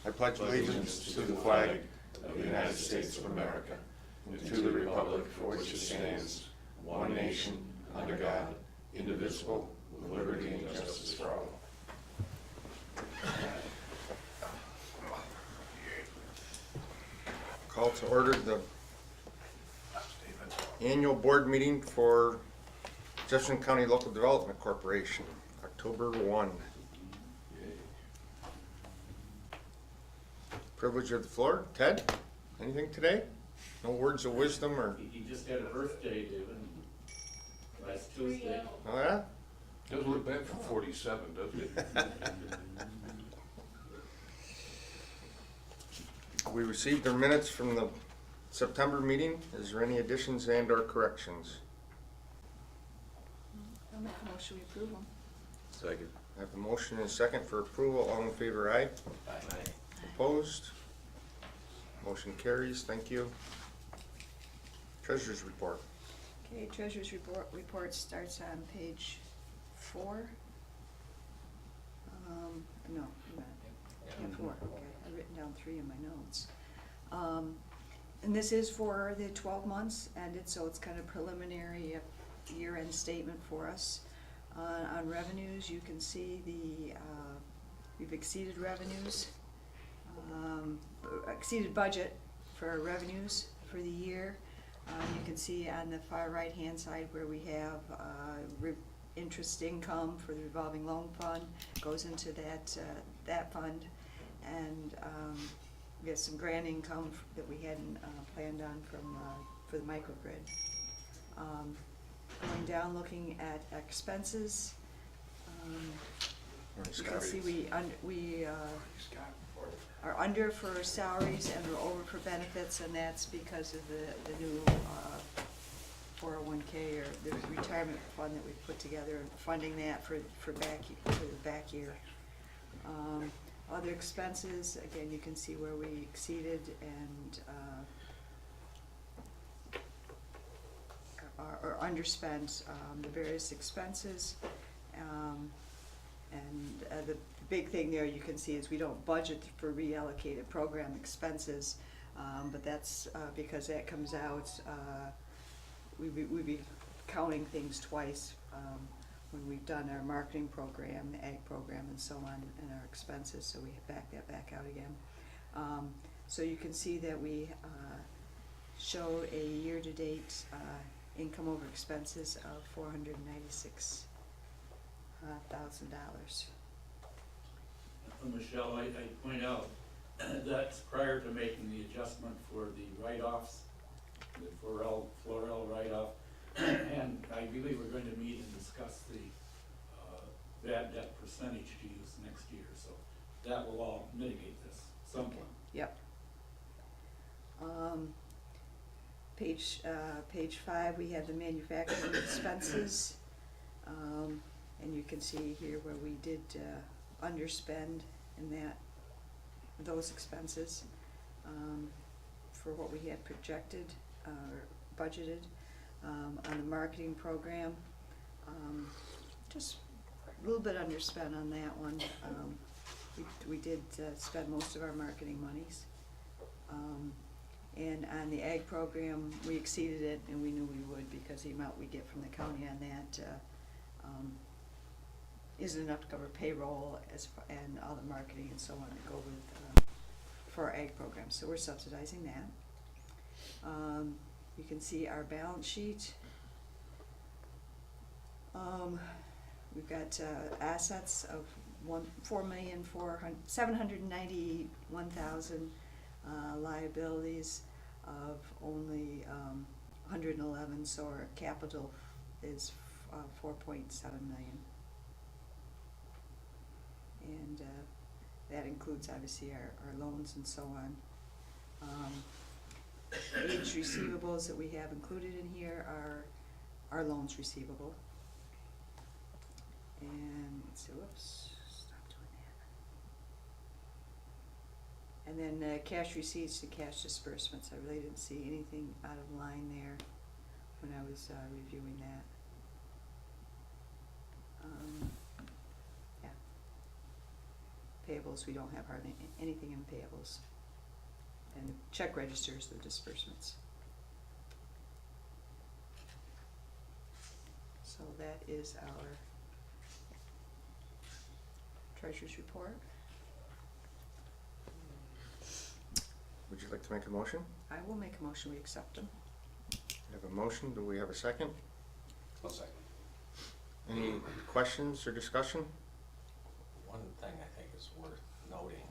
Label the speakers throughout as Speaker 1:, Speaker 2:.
Speaker 1: I pledge allegiance to the flag of the United States of America and to the republic for which it stands, one nation, under God, indivisible, with liberty and justice for all. Call to order the annual board meeting for Jefferson County Local Development Corporation, October 1. Privilege of the floor. Ted, anything today? No words of wisdom or?
Speaker 2: He just had a birthday, David, last Tuesday.
Speaker 1: Oh yeah?
Speaker 3: Doesn't look bad for 47, does it?
Speaker 1: We received our minutes from the September meeting. Is there any additions and or corrections?
Speaker 4: I'll make a motion, we approve them.
Speaker 3: Second.
Speaker 1: I have a motion and a second for approval. All in favor, aye.
Speaker 3: Aye.
Speaker 1: Opposed? Motion carries. Thank you. Treasurer's report.
Speaker 4: Okay, treasurer's report starts on page 4. No, yeah, 4. Okay, I've written down 3 in my notes. And this is for the 12 months ended, so it's kind of preliminary year-end statement for us. On revenues, you can see we've exceeded revenues, exceeded budget for our revenues for the year. You can see on the far right-hand side where we have interest income for the revolving loan fund goes into that fund, and we have some grant income that we hadn't planned on for the microgrid. Going down, looking at expenses, you can see we are under for salaries and we're over for benefits, and that's because of the new 401k or the retirement fund that we put together, funding that for the back year. Other expenses, again, you can see where we exceeded and or underspent the various expenses. And the big thing there you can see is we don't budget for reallocated program expenses, but that's because that comes out, we'd be counting things twice when we've done our marketing program, the ag program, and so on, and our expenses, so we back that back out again. So you can see that we show a year-to-date income over expenses of $496,000.
Speaker 2: Michelle, I point out that's prior to making the adjustment for the write-offs, the Florell write-off, and I believe we're going to meet and discuss the bad debt percentage to use next year, so that will all mitigate this somewhat.
Speaker 4: Yep. Page 5, we have the manufacturing expenses, and you can see here where we did underspend in those expenses for what we had projected or budgeted. On the marketing program, just a little bit underspent on that one. We did spend most of our marketing monies. And on the ag program, we exceeded it, and we knew we would because the amount we get from the county on that isn't enough to cover payroll and all the marketing and so on that go with for our ag program. So we're subsidizing that. You can see our balance sheet. We've got assets of $4,791,000, liabilities of only 111, so our capital is 4.7 million. And that includes obviously our loans and so on. Age receivables that we have included in here are our loans receivable. And let's see, whoops, stop doing that. And then cash receipts and cash disbursements. I really didn't see anything out of line there when I was reviewing that. Yeah. payables, we don't have hardly anything in payables. And check registers the disbursements. So that is our treasurer's report.
Speaker 5: Would you like to make a motion?
Speaker 4: I will make a motion, we accept them.
Speaker 5: We have a motion, do we have a second?
Speaker 1: I'll second.
Speaker 5: Any questions or discussion?
Speaker 6: One thing I think is worth noting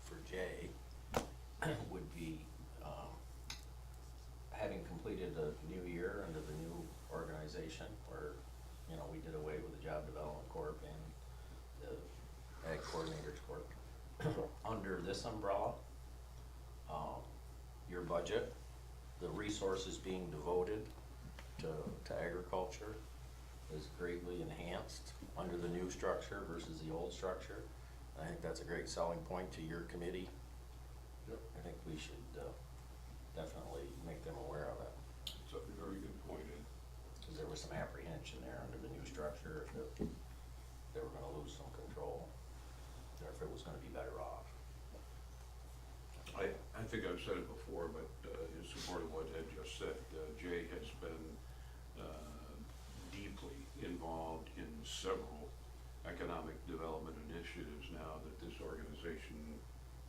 Speaker 6: for Jay would be, having completed a new year under the new organization where, you know, we did away with the Job Development Corp and the Ag Coordinators Corp. Under this umbrella, your budget, the resources being devoted to agriculture is greatly enhanced under the new structure versus the old structure. I think that's a great selling point to your committee.
Speaker 1: Yep.
Speaker 6: I think we should definitely make them aware of it,
Speaker 3: It's a very good point, Ed.
Speaker 6: because there was some apprehension there under the new structure that they were gonna lose some control, or if it was gonna be better off.
Speaker 3: I think I've said it before, but in support of what Ed just said, Jay has been deeply involved in several economic development initiatives now that this organization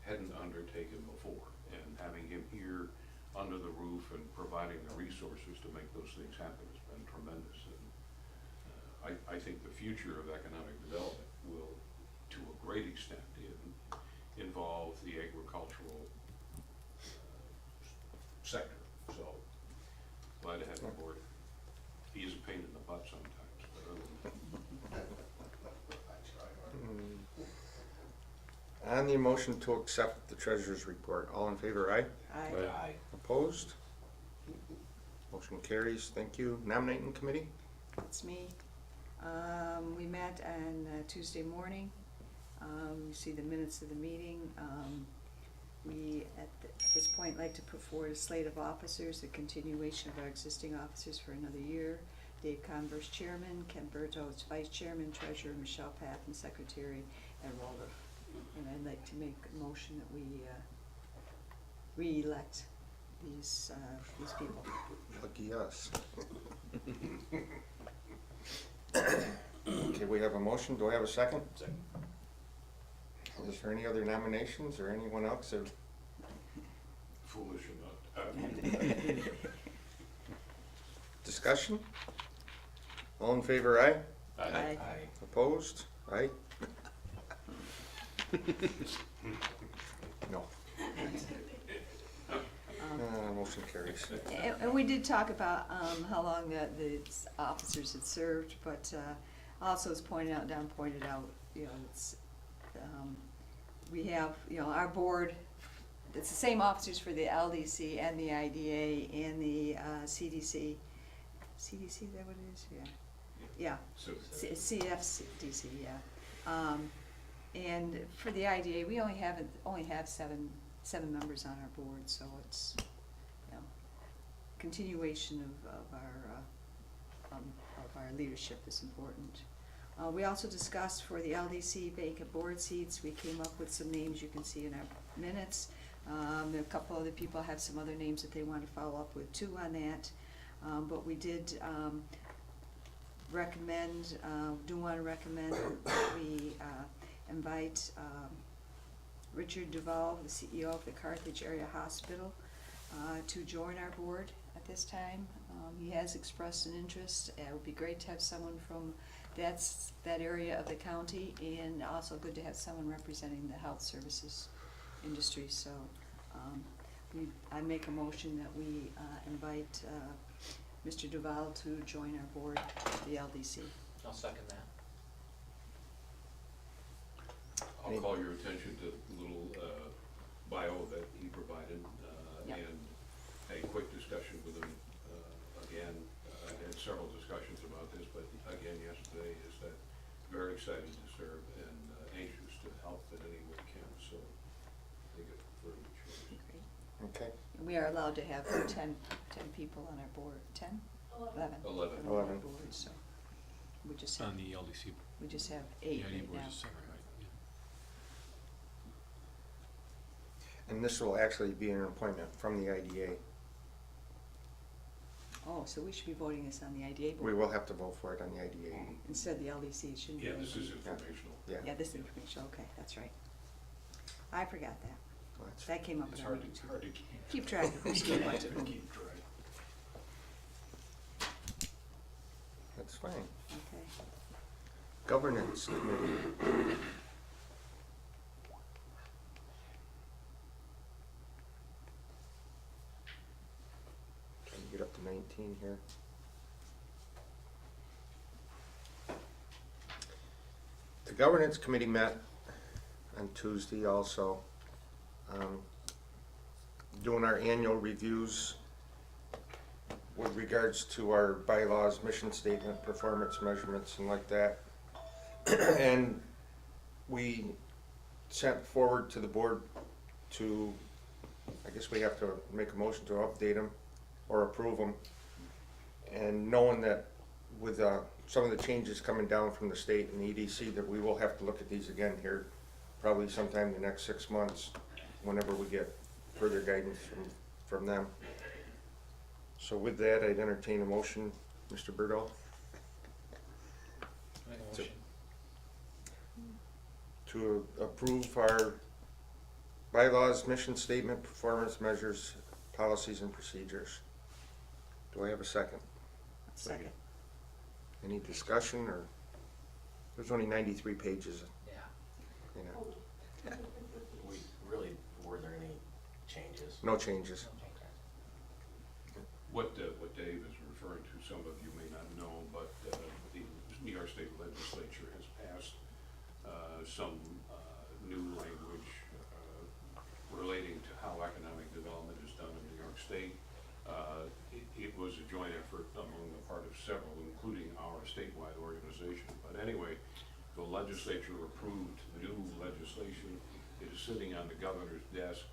Speaker 3: hadn't undertaken before. And having him here under the roof and providing the resources to make those things happen has been tremendous. And I think the future of economic development will, to a great extent, involve the agricultural sector. So glad to have him aboard. He is a pain in the butt sometimes, but other than
Speaker 5: On the motion to accept the treasurer's report, all in favor, aye?
Speaker 6: Aye.
Speaker 5: Opposed? Motion carries, thank you. Nominating committee?
Speaker 4: It's me. We met on Tuesday morning. You see the minutes of the meeting. We, at this point, like to put forward a slate of officers, a continuation of our existing officers for another year. Dave Converse, chairman, Ken Berto is vice chairman, treasurer, Michelle Patton, secretary, and Walter. And I'd like to make a motion that we re-elect these people.
Speaker 5: Lucky us. Okay, we have a motion, do I have a second?
Speaker 1: Second.
Speaker 5: Is there any other nominations or anyone else that
Speaker 3: foolish enough.
Speaker 5: discussion? All in favor, aye?
Speaker 4: Aye.
Speaker 6: Aye.
Speaker 5: Opposed? Aye? No. Motion carries.
Speaker 4: And we did talk about how long the officers had served, but also as pointed out, Don pointed out, you know, it's, we have, you know, our board, it's the same officers for the LDC and the IDA and the CDC. CDC, is that what it is? Yeah.
Speaker 3: So,
Speaker 4: CFDC, yeah. And for the IDA, we only have seven members on our board, so it's, you know, continuation of our leadership is important. We also discussed for the LDC vacant board seats, we came up with some names you can see in our minutes. A couple other people have some other names that they want to follow up with too on that. But we did recommend, we invite Richard Duval, the CEO of the Carthage Area Hospital, to join our board at this time. He has expressed an interest. It would be great to have someone from that area of the county, and also good to have someone representing the health services industry. So I make a motion that we invite Mr. Duval to join our board, the LDC.
Speaker 7: I'll second that.
Speaker 3: I'll call your attention to the little bio that he provided,
Speaker 4: Yep.
Speaker 3: and a quick discussion with him. Again, I had several discussions about this, but again, yesterday, is that very excited to serve and anxious to help in any way we can, so I think it's very good choice.
Speaker 4: Great.
Speaker 5: Okay,
Speaker 4: And we are allowed to have 10 people on our board. 10? 11.
Speaker 3: 11.
Speaker 4: On our board, so we just have,
Speaker 7: On the LDC,
Speaker 4: we just have
Speaker 7: the
Speaker 4: 8
Speaker 7: ID
Speaker 4: right
Speaker 7: board
Speaker 4: now.
Speaker 7: is separate, right?
Speaker 5: And this will actually be an appointment from the IDA.
Speaker 4: Oh, so we should be voting this on the IDA
Speaker 5: We
Speaker 4: board
Speaker 5: will have to vote for it on the IDA.
Speaker 4: instead of the LDC, it shouldn't be.
Speaker 3: Yeah, this is
Speaker 4: anything.
Speaker 3: informational.
Speaker 5: Yeah.
Speaker 4: Yeah, this information, okay, that's right. I forgot that.
Speaker 5: Well, that's-
Speaker 4: That came up
Speaker 3: It's
Speaker 4: in our
Speaker 3: hard
Speaker 4: meeting.
Speaker 3: to
Speaker 4: Keep track of who's doing what to whom.
Speaker 3: keep track.
Speaker 5: That's fine.
Speaker 4: Okay.
Speaker 5: Governance Committee. Trying to get up to 19 here. The Governance Committee met on Tuesday also, doing our annual reviews with regards to our bylaws, mission statement, performance measurements, and like that. And we sent forward to the board to, I guess we have to make a motion to update them or approve them. And knowing that with some of the changes coming down from the state and the EDC, that we will have to look at these again here, probably sometime in the next 6 months, whenever we get further guidance from them. So with that, I'd entertain a motion, Mr. Berto, to approve our bylaws, mission statement, performance measures, policies, and procedures. Do I have a second?
Speaker 4: Second.
Speaker 5: Any discussion, or, there's only 93 pages,
Speaker 6: Yeah.
Speaker 5: you know,
Speaker 6: Were there any changes?
Speaker 5: no changes.
Speaker 3: What Dave is referring to, some of you may not know, but the New York State Legislature has passed some new language relating to how economic development is done in New York State. It was a joint effort among the part of several, including our statewide organization. But anyway, the legislature approved new legislation. It is sitting on the governor's desk.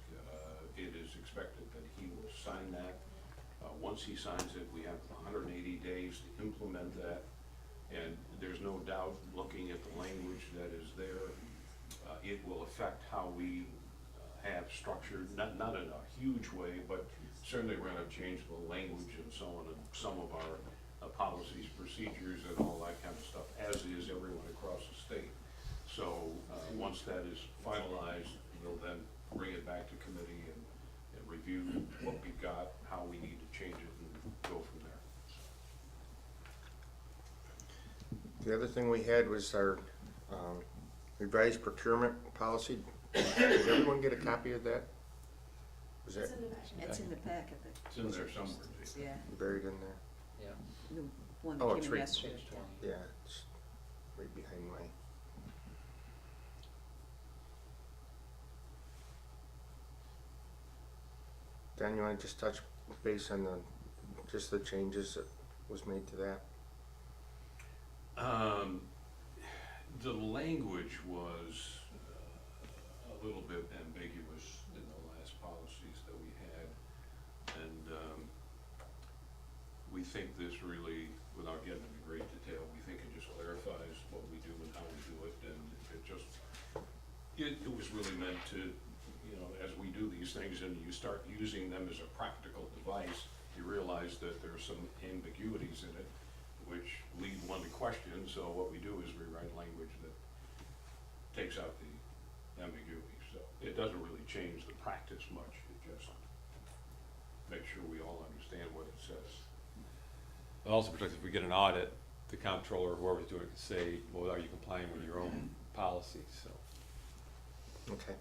Speaker 3: It is expected that he will sign that. Once he signs it, we have 180 days to implement that. And there's no doubt, looking at the language that is there, it will affect how we have structured, not in a huge way, but certainly we're gonna change the language and so on, and some of our policies, procedures, and all that kind of stuff, as is everyone across the state. So, once that is finalized, we'll then bring it back to committee and review what we've got, how we need to change it, and go from there.
Speaker 5: The other thing we had was our revised procurement policy. Did everyone get a copy of that? Was that
Speaker 4: It's in the packet,
Speaker 3: It's in there somewhere. Dave.
Speaker 4: yeah,
Speaker 5: buried in there?
Speaker 4: the one
Speaker 5: Oh,
Speaker 4: that
Speaker 5: it's
Speaker 4: came in
Speaker 5: right-
Speaker 4: yesterday.
Speaker 5: Yeah, it's right behind my. Dan, you wanna just touch base on just the changes that was made to that?
Speaker 3: The language was a little bit ambiguous in the last policies that we had. And we think this really, without getting into great detail, we think it just clarifies what we do and how we do it. And it was really meant to, you know, as we do these things and you start using them as a practical device, you realize that there's some ambiguities in it, which lead one to question. So what we do is rewrite language that takes out the ambiguity. So it doesn't really change the practice much. It just makes sure we all understand what it says.
Speaker 7: It also protects if we get an audit, the comptroller or whoever's doing it can say, well, are you complying with your own policies? So.
Speaker 5: Okay.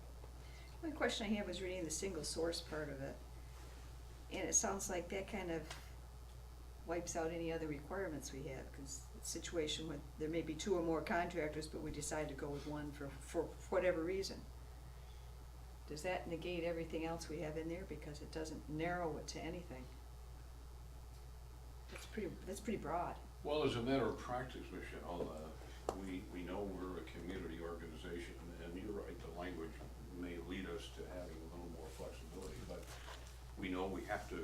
Speaker 4: One question I had was reading the single source part of it, and it sounds like that kind of wipes out any other requirements we have, because it's a situation where there may be 2 or more contractors, but we decide to go with one for whatever reason. Does that negate everything else we have in there, because it doesn't narrow it to anything? That's pretty broad.
Speaker 3: Well, as a matter of practice, Michelle, we know we're a community organization, and you're right, the language may lead us to having a little more flexibility, but we know we have to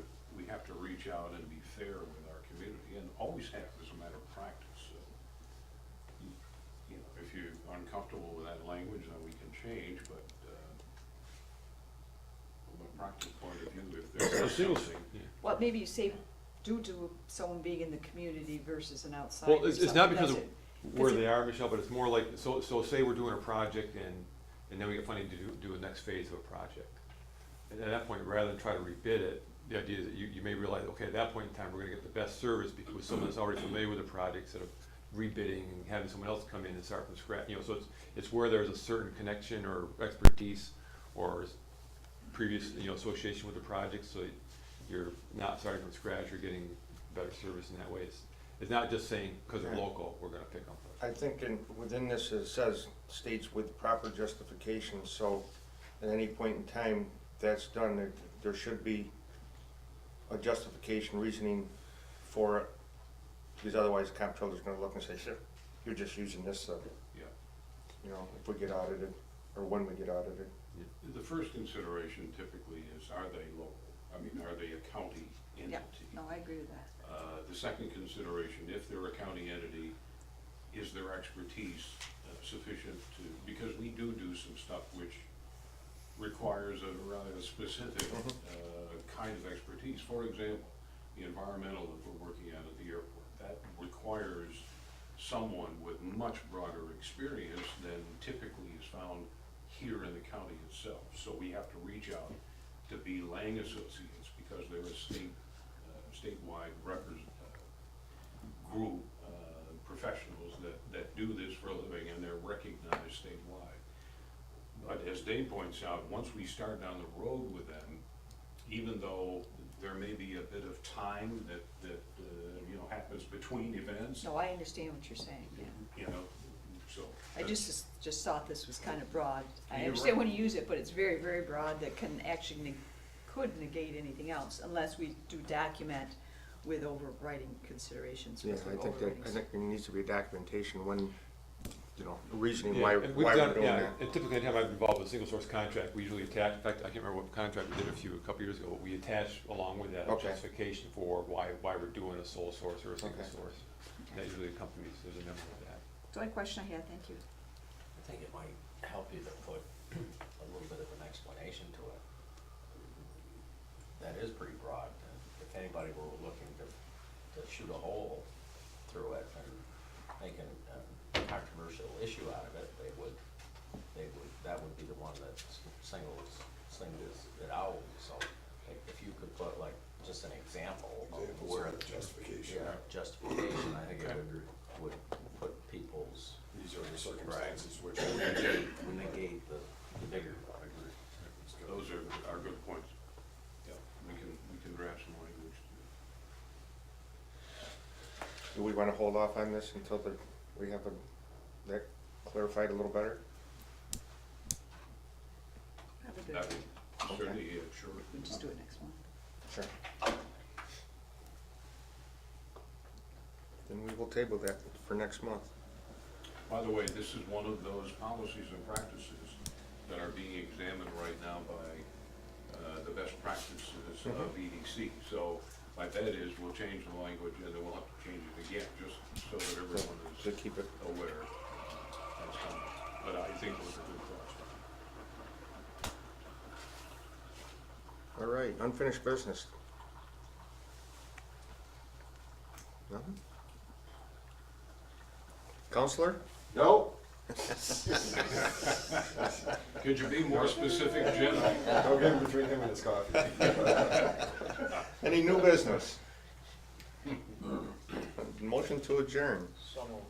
Speaker 3: reach out and be fair with our community, and always have as a matter of practice. So, you know, if you're uncomfortable with that language, then we can change, but
Speaker 7: single,
Speaker 3: something.
Speaker 7: yeah.
Speaker 4: Well, maybe you say due to someone being in the community versus an outside.
Speaker 7: Well, it's not
Speaker 4: something,
Speaker 7: because of
Speaker 4: that's it.
Speaker 7: where
Speaker 4: it-
Speaker 7: they are, Michelle, but it's more like, so say we're doing a project and then we get funding to do a next phase of a project. And at that point, rather than try to rebid it, the idea is that you may realize, okay, at that point in time, we're gonna get the best service because with someone that's already familiar with the project, instead of rebidding and having someone else come in and start from scratch, you know, so it's where there's a certain connection or expertise or previous, you know, association with the project, so you're not starting from scratch, you're getting better service in that way. It's not just saying, because of
Speaker 5: Yeah.
Speaker 7: local, we're gonna pick them.
Speaker 5: I think within this, it says, states with proper justification, so at any point in time that's done, there should be a justification, reasoning for it, because otherwise the comptroller's gonna look and say, sure, you're just using this,
Speaker 3: Yeah.
Speaker 5: you know, if we get audited, or when we get audited.
Speaker 3: The first consideration typically is, are they local? I mean, are they a county entity?
Speaker 4: Yeah, no, I agree with that.
Speaker 3: The second consideration, if they're a county entity, is their expertise sufficient to, because we do some stuff which requires a rather specific kind of expertise. For example, the environmental that we're working at the airport, that requires someone with much broader experience than typically is found here in the county itself. So we have to reach out to be Lang Associates because they're a statewide group, professionals that do this for a living and they're recognized statewide. But as Dave points out, once we start down the road with them, even though there may be a bit of time that you know, happens between events,
Speaker 4: No, I understand what you're saying, yeah.
Speaker 3: you know, so.
Speaker 4: I just thought this was kind of broad. I
Speaker 3: You're
Speaker 4: understand
Speaker 3: right.
Speaker 4: when you use it, but it's very, very broad that can actually could negate anything else unless we do document with overriding considerations.
Speaker 5: Yeah,
Speaker 4: with the
Speaker 5: I think
Speaker 4: overriding-
Speaker 5: there needs to be documentation when, you know, reasoning
Speaker 7: Yeah,
Speaker 5: why
Speaker 7: and we've
Speaker 5: we're
Speaker 7: done-
Speaker 5: doing
Speaker 7: yeah,
Speaker 5: that.
Speaker 7: and typically, anytime I've been involved with a single source contract, we usually attach, in fact, I can't remember what contract we did a couple years ago, but we attach along with that a
Speaker 5: Okay.
Speaker 7: justification for why we're doing a sole source or a single
Speaker 5: Okay.
Speaker 7: source. That usually accompanies, there's a number of that.
Speaker 4: That's the only question I had, thank you.
Speaker 6: I think it might help you to put a little bit of an explanation to it. That is pretty broad, and if anybody were looking to shoot a hole through it and make a controversial issue out of it, that would be the one that singles it out, so if you could put like just an example of where.
Speaker 1: Justification.
Speaker 6: Yeah, justification, I think it would put people's.
Speaker 1: These are the circumstances which.
Speaker 6: Negate the bigger.
Speaker 3: Those are good points. Yeah, we can draft some language to.
Speaker 5: Do we wanna hold off on this until we have that clarified a little better?
Speaker 4: Have a good
Speaker 3: That
Speaker 4: day.
Speaker 3: would certainly, yeah, sure.
Speaker 4: We'll just do it next month.
Speaker 5: Sure. Then we will table that for next month.
Speaker 3: By the way, this is one of those policies and practices that are being examined right now by the best practices of EDC. So my bet is we'll change the language and then we'll have to change it again, just so that everyone
Speaker 5: To
Speaker 3: is
Speaker 5: keep it,
Speaker 3: aware that's coming. But I think those are good thoughts.
Speaker 5: all right, unfinished business. Nothing? Counselor?
Speaker 1: No.
Speaker 3: Could you be more specific, Jim?
Speaker 1: I'll get in between him and his coffee.
Speaker 5: Any new business? Motion to adjourn.
Speaker 6: So moved.